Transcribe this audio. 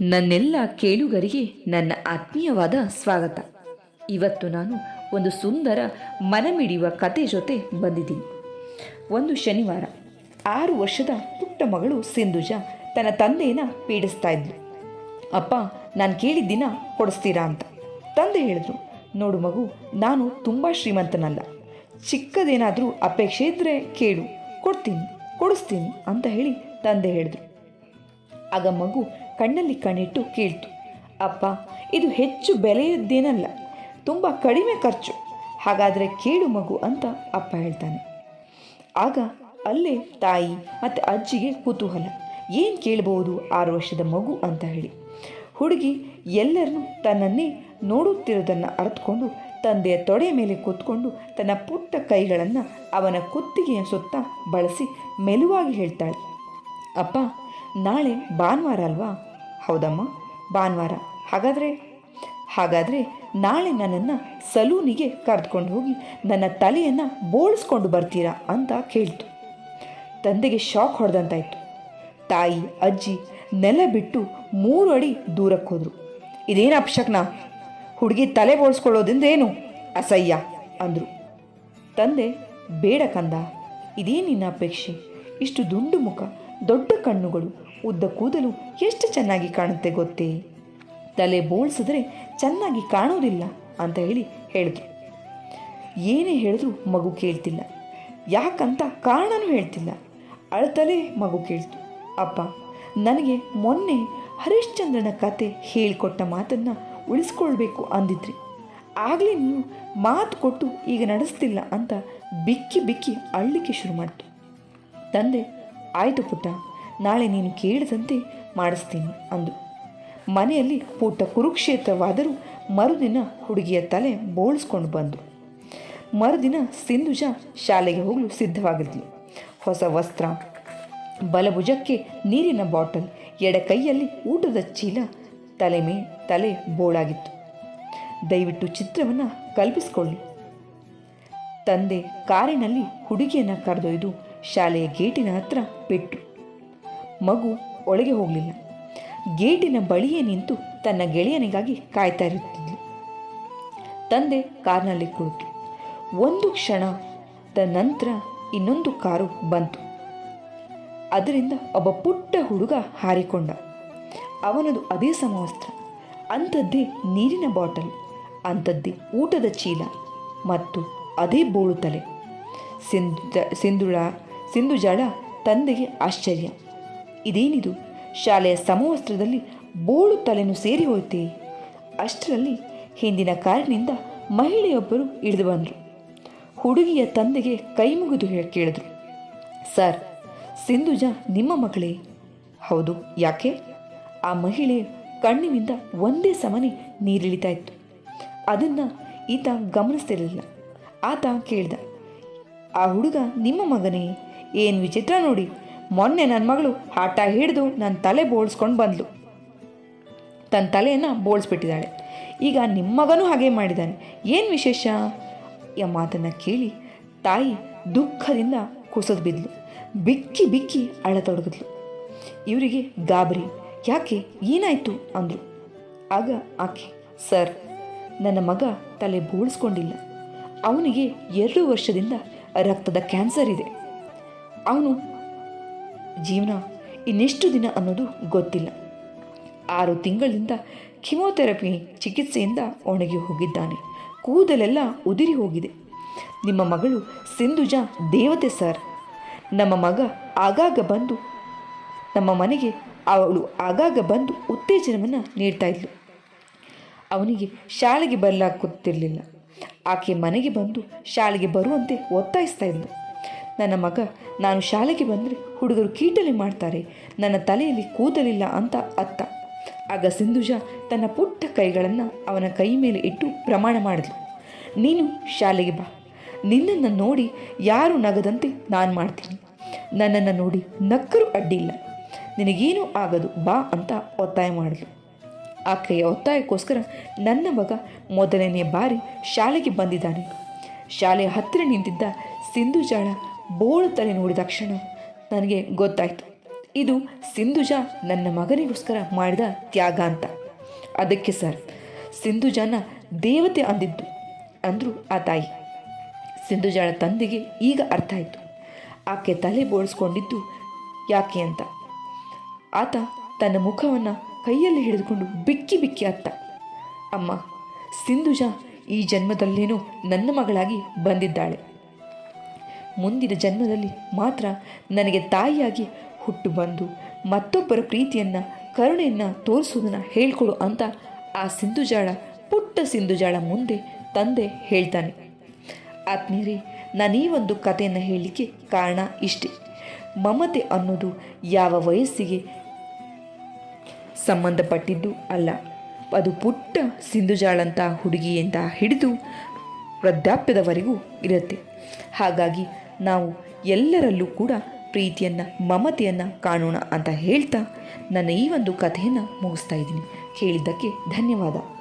ನನ್ನೆಲ್ಲ ಕೇಳುಗರಿಗೆ ನನ್ನ ಆತ್ಮೀಯವಾದ ಸ್ವಾಗತ. ಇವತ್ತು ನಾನು ಒಂದು ಸುಂದರ ಮನಮಿಡಿಯುವ ಕತೆ ಜೊತೆ ಬಂದಿದ್ದೀನಿ. ಒಂದು ಶನಿವಾರ 6 ವರ್ಷದ ಪುಟ್ಟ ಮಗಳು ಸಿಂಧುಜಾ ತನ್ನ ತಂದೆಯನ್ನು ಪೀಡಿಸ್ತಾ ಇದ್ಲು. ಅಪ್ಪ, ನಾನು ಕೇಳಿದ್ದಿನ ಕೊಡಿಸ್ತೀರಾ ಅಂತ. ತಂದೆ ಹೇಳಿದ್ರು, ನೋಡು ಮಗು, ನಾನು ತುಂಬ ಶ್ರೀಮಂತನಲ್ಲ, ಚಿಕ್ಕದೇನಾದರೂ ಅಪೇಕ್ಷೆ ಇದ್ದರೆ ಕೇಳು, ಕೊಡಿಸ್ತೀನಿ ಅಂತ ಹೇಳಿ ತಂದೆ ಹೇಳಿದ್ರು. ಆಗ ಮಗು ಕಣ್ಣಲ್ಲಿ ಕಣ್ಣಿಟ್ಟು ಕೇಳ್ತು, ಅಪ್ಪ, ಇದು ಹೆಚ್ಚು ಬೆಲೆಯದ್ದೇನಲ್ಲ, ತುಂಬ ಕಡಿಮೆ ಖರ್ಚು, ಹಾಗಾದರೆ ಕೇಳು ಮಗು ಅಂತ ಅಪ್ಪ ಹೇಳ್ತಾನೆ. ಆಗ ಅಲ್ಲೇ ತಾಯಿ ಮತ್ತು ಅಜ್ಜಿಗೆ ಕುತೂಹಲ, ಏನು ಕೇಳ್ಬೋದು 6 ವರ್ಷದ ಮಗು ಅಂತ ಹೇಳಿ. ಹುಡುಗಿ ಎಲ್ಲರನ್ನೂ ತನ್ನನ್ನೇ ನೋಡುತ್ತಿರೋದನ್ನು ಅರ್ಥಕೊಂಡು ತಂದೆಯ ತೊಡೆಯ ಮೇಲೆ ಕೂತ್ಕೊಂಡು ತನ್ನ ಪುಟ್ಟ ಕೈಗಳನ್ನು ಅವನ ಕುತ್ತಿಗೆಯ ಸುತ್ತ ಬಳಸಿ ಮೆಲುವಾಗಿ ಹೇಳ್ತಾಳೆ, ಅಪ್ಪ, ನಾಳೆ ಭಾನುವಾರ ಅಲ್ವಾ? ಹೌದಮ್ಮ, ಭಾನುವಾರ. ಹಾಗಾದರೆ ನಾಳೆ ನನ್ನನ್ನು ಸಲೂನಿಗೆ ಕರೆದುಕೊಂಡು ಹೋಗಿ ನನ್ನ ತಲೆಯನ್ನು ಬೋಳಿಸ್ಕೊಂಡು ಬರ್ತೀರಾ ಅಂತ ಕೇಳ್ತು. ತಂದೆಗೆ ಶಾಕ್ ಹೊಡೆದಂತಾಯಿತು. ತಾಯಿ ಅಜ್ಜಿ ನೆಲ ಬಿಟ್ಟು 3 ಅಡಿ ದೂರಕ್ಕೆ ಹೋದರು. ಇದೇನು ಅಪಶಕ್ನ, ಹುಡುಗಿ ತಲೆ ಬೋಳಿಸ್ಕೊಳ್ಳೋದ್ರಿಂದ ಏನು ಅಸಹ್ಯ ಅಂದರು. ತಂದೆ, ಬೇಡ ಕಂದ, ಇದೇ ನಿನ್ನ ಅಪೇಕ್ಷೆ, ಇಷ್ಟು ದುಂಡು ಮುಖ, ದೊಡ್ಡ ಕಣ್ಣುಗಳು, ಉದ್ದ ಕೂದಲು ಎಷ್ಟು ಚೆನ್ನಾಗಿ ಕಾಣುತ್ತೆ ಗೊತ್ತೇ, ತಲೆ ಬೋಳ್ಸಿದ್ರೆ ಚೆನ್ನಾಗಿ ಕಾಣೋದಿಲ್ಲ ಅಂತ ಹೇಳಿದ್ರು. ಏನೇ ಹೇಳಿದ್ರು ಮಗು ಕೇಳ್ತಿಲ್ಲ. ಯಾಕಂತ ಕಾರಣನೂ ಹೇಳ್ತಿಲ್ಲ. ಅಳ್ತಲೇ ಮಗು ಕೇಳ್ತು, ಅಪ್ಪ, ನನಗೆ ಮೊನ್ನೆ ಹರಿಶ್ಚಂದ್ರನ ಕತೆ ಹೇಳಿಕೊಟ್ಟ ಮಾತನ್ನು ಉಳಿಸ್ಕೊಳ್ಬೇಕು ಅಂದಿದ್ರಿ, ಆಗಲೇ ನೀವು ಮಾತು ಕೊಟ್ಟು ಈಗ ನಡೆಸ್ತಿಲ್ಲ ಅಂತ ಬಿಕ್ಕಿ ಬಿಕ್ಕಿ ಅಳ್ಳಿಕ್ಕೆ ಶುರು ಮಾಡ್ತು. ತಂದೆ, ಆಯಿತು ಪುಟ್ಟ, ನಾಳೆ ನೀನು ಕೇಳಿದಂತೆ ಮಾಡಿಸ್ತೀನಿ ಅಂದು. ಮನೆಯಲ್ಲಿ ಪುಟ್ಟ ಕುರುಕ್ಷೇತ್ರವಾದರೂ ಮರುದಿನ ಹುಡುಗಿಯ ತಲೆ ಬೋಳಿಸ್ಕೊಂಡು ಬಂದರು. ಮರುದಿನ ಸಿಂಧುಜಾ ಶಾಲೆಗೆ ಹೋಗಲು ಸಿದ್ಧವಾಗಿದ್ಲು. ಹೊಸ ವಸ್ತ್ರ, ಬಲಭುಜಕ್ಕೆ ನೀರಿನ ಬಾಟಲ್, ಎಡ ಕೈಯಲ್ಲಿ ಊಟದ ಚೀಲ, ತಲೆ ಬೋಳಾಗಿತ್ತು. ದಯವಿಟ್ಟು ಚಿತ್ರವನ್ನು ಕಲ್ಪಿಸಿಕೊಳ್ಳಿ. ತಂದೆ ಕಾರಿನಲ್ಲಿ ಹುಡುಗಿಯನ್ನು ಕರೆದೊಯ್ದು ಶಾಲೆಯ ಗೇಟಿನ ಹತ್ರ ಬಿಟ್ಟು. ಮಗು ಒಳಗೆ ಹೋಗಲಿಲ್ಲ. ಗೇಟಿನ ಬಳಿಯೇ ನಿಂತು ತನ್ನ ಗೆಳೆಯನಿಗಾಗಿ ಕಾಯ್ತಾ ಇರುತ್ತಿದ್ಲು. ತಂದೆ ಕಾರ್ನಲ್ಲಿ ಕುಳಿತು. ಒಂದು ಕ್ಷಣದ ನಂತರ ಇನ್ನೊಂದು ಕಾರು ಬಂತು. ಅದರಿಂದ ಒಬ್ಬ ಪುಟ್ಟ ಹುಡುಗ ಹಾರಿಕೊಂಡ. ಅವನದು ಅದೇ ಸಮವಸ್ತ್ರ, ಅಂಥದ್ದೇ ನೀರಿನ ಬಾಟಲ್, ಅಂಥದ್ದೇ ಊಟದ ಚೀಲ ಮತ್ತು ಅದೇ ಬೋಳು ತಲೆ. ಸಿಂಧುಜಾಳ ತಂದೆಗೆ ಆಶ್ಚರ್ಯ. ಇದೇನಿದು, ಶಾಲೆಯ ಸಮವಸ್ತ್ರದಲ್ಲಿ ಬೋಳು ತಲೆನೂ ಸೇರಿ ಹೋಯ್ತೇ. ಅಷ್ಟರಲ್ಲಿ ಹಿಂದಿನ ಕಾರಿನಿಂದ ಮಹಿಳೆಯೊಬ್ಬರು ಇಳಿದು ಬಂದರು. ಹುಡುಗಿಯ ತಂದೆಗೆ ಕೈ ಮುಗಿದು ಕೇಳಿದ್ರು, ಸರ್, ಸಿಂಧುಜಾ ನಿಮ್ಮ ಮಗಳೇ? ಹೌದು, ಯಾಕೆ? ಆ ಮಹಿಳೆ ಕಣ್ಣಿನಿಂದ ಒಂದೇ ಸಮನೆ ನೀರಿಳಿತಾ ಇತ್ತು. ಅದನ್ನು ಈತ ಗಮನಿಸ್ತಿರಲಿಲ್ಲ. ಆತ ಕೇಳ್ದ, ಆ ಹುಡುಗ ನಿಮ್ಮ ಮಗನೇ? ಏನು ವಿಚಿತ್ರ ನೋಡಿ, ಮೊನ್ನೆ ನನ್ನ ಮಗಳು ಆಟ ಹಿಡಿದು ನನ್ನ ತಲೆ ಬೋಳಿಸ್ಕೊಂಡು ಬಂದಳು, ತನ್ನ ತಲೆಯನ್ನು ಬೋಳಿಸ್ಬಿಟ್ಟಿದ್ದಾಳೆ. ಈಗ ನಿಮ್ಮ ಮಗನೂ ಹಾಗೆ ಮಾಡಿದ್ದಾನೆ, ಏನು ವಿಶೇಷ? ಈ ಮಾತನ್ನು ಕೇಳಿ ತಾಯಿ ದುಃಖದಿಂದ ಕುಸಿದು ಬಿದ್ಲು. ಬಿಕ್ಕಿ ಬಿಕ್ಕಿ ಅಳತೊಡಗಿದ್ಲು. ಇವರಿಗೆ ಗಾಬರಿ. ಯಾಕೆ, ಏನಾಯಿತು ಅಂದರು. ಆಗ ಆಕೆ, ಸರ್, ನನ್ನ ಮಗ ತಲೆ ಬೋಳಿಸ್ಕೊಂಡಿಲ್ಲ. ಅವನಿಗೆ 2 ವರ್ಷದಿಂದ ರಕ್ತದ ಕ್ಯಾನ್ಸರ್ ಇದೆ. ಅವನು ಜೀವನ ಇನ್ನೆಷ್ಟು ದಿನ ಅನ್ನೋದು ಗೊತ್ತಿಲ್ಲ. 6 ತಿಂಗಳಿಂದ ಕಿಮೋಥೆರಪಿ ಚಿಕಿತ್ಸೆಯಿಂದ ಒಣಗಿ ಹೋಗಿದ್ದಾನೆ. ಕೂದಲೆಲ್ಲ ಉದುರಿ ಹೋಗಿದೆ. ನಿಮ್ಮ ಮಗಳು ಸಿಂಧುಜಾ ದೇವತೆ ಸರ್. ನಮ್ಮ ಮನೆಗೆ ಅವಳು ಆಗಾಗ ಬಂದು ಉತ್ತೇಜನವನ್ನು ನೀಡ್ತಾ ಇದ್ಲು. ಅವನಿಗೆ ಶಾಲೆಗೆ ಬರಲಾಗುತ್ತಿರಲಿಲ್ಲ. ಆಕೆ ಮನೆಗೆ ಬಂದು ಶಾಲೆಗೆ ಬರುವಂತೆ ಒತ್ತಾಯಿಸ್ತಾ ಇದ್ಲು. ನನ್ನ ಮಗ, ನಾನು ಶಾಲೆಗೆ ಬಂದರೆ ಹುಡುಗರು ಕೀಟಲೆ ಮಾಡ್ತಾರೆ, ನನ್ನ ತಲೆಯಲ್ಲಿ ಕೂದಲಿಲ್ಲ ಅಂತ ಅತ್ತ. ಆಗ ಸಿಂಧುಜಾ ತನ್ನ ಪುಟ್ಟ ಕೈಗಳನ್ನು ಅವನ ಕೈ ಮೇಲೆ ಇಟ್ಟು ಪ್ರಮಾಣ ಮಾಡಿದ್ಲು, ನೀನು ಶಾಲೆಗೆ ಬಾ, ನಿನ್ನನ್ನು ನೋಡಿ ಯಾರು ನಗದಂತೆ ನಾನು ಮಾಡ್ತೀನಿ, ನನ್ನನ್ನು ನೋಡಿ ನಕ್ಕರೂ ಅಡ್ಡಿಲ್ಲ, ನಿನಗೇನೂ ಆಗದು, ಬಾ ಅಂತ ಒತ್ತಾಯ ಮಾಡಿದ್ಲು. ಆಕೆಯ ಒತ್ತಾಯಕ್ಕೋಸ್ಕರ ನನ್ನ ಮಗ ಮೊದಲನೇ ಬಾರಿ ಶಾಲೆಗೆ ಬಂದಿದ್ದಾನೆ. ಶಾಲೆಯ ಹತ್ತಿರ ನಿಂತಿದ್ದ ಸಿಂಧುಜಾಳ ಬೋಳು ತಲೆ ನೋಡಿದ ಕ್ಷಣ ನನಗೆ ಗೊತ್ತಾಯಿತು, ಇದು ಸಿಂಧುಜ ನನ್ನ ಮಗನಿಗೋಸ್ಕರ ಮಾಡಿದ ತ್ಯಾಗ ಅಂತ. ಅದಕ್ಕೆ ಸರ್, ಸಿಂಧುಜಾನ ದೇವತೆ ಅಂದಿದ್ದು ಅಂದರು ಆ ತಾಯಿ. ಸಿಂಧುಜಾಳ ತಂದೆಗೆ ಈಗ ಅರ್ಥ ಆಯಿತು ಆಕೆ ತಲೆ ಬೋಳಿಸ್ಕೊಂಡಿದ್ದು ಯಾಕೆ ಅಂತ. ಆತ ತನ್ನ ಮುಖವನ್ನು ಕೈಯಲ್ಲಿ ಹಿಡಿದುಕೊಂಡು ಬಿಕ್ಕಿ ಬಿಕ್ಕಿ ಅತ್ತ, ಅಮ್ಮ, ಸಿಂಧುಜ ಈ ಜನ್ಮದಲ್ಲೇನೋ ನನ್ನ ಮಗಳಾಗಿ ಬಂದಿದ್ದಾಳೆ. ಮುಂದಿನ ಜನ್ಮದಲ್ಲಿ ಮಾತ್ರ ನನಗೆ ತಾಯಿಯಾಗಿ ಹುಟ್ಟು ಬಂದು ಮತ್ತೊಬ್ಬರ ಪ್ರೀತಿಯನ್ನು ಕರುಣೆಯನ್ನು ತೋರಿಸೋದನ್ನು ಹೇಳ್ಕೊಡು ಅಂತ ಆ ಪುಟ್ಟ ಸಿಂಧುಜಾಳ ಮುಂದೆ ತಂದೆ ಹೇಳ್ತಾನೆ. ಆತ್ಮೀಯರೇ, ನಾನು ಈ ಒಂದು ಕಥೆಯನ್ನು ಹೇಳಲಿಕ್ಕೆ ಕಾರಣ ಇಷ್ಟೇ. ಮಮತೆ ಅನ್ನೋದು ಯಾವ ವಯಸ್ಸಿಗೆ ಸಂಬಂಧಪಟ್ಟಿದ್ದು ಅಲ್ಲ. ಅದು ಪುಟ್ಟ ಸಿಂಧುಜಾಳಂಥ ಹುಡುಗಿಯಿಂದ ಹಿಡಿದು ವೃದ್ಧಾಪ್ಯದವರೆಗೂ ಇರುತ್ತೆ. ಹಾಗಾಗಿ ನಾವು ಎಲ್ಲರಲ್ಲೂ ಕೂಡ ಪ್ರೀತಿಯನ್ನು, ಮಮತೆಯನ್ನು ಕಾಣೋಣ ಅಂತ ಹೇಳ್ತಾ ನನ್ನ ಈ ಒಂದು ಕಥೆಯನ್ನು ಮುಗಿಸ್ತಾ ಇದ್ದೀನಿ. ಕೇಳಿದ್ದಕ್ಕೆ ಧನ್ಯವಾದ.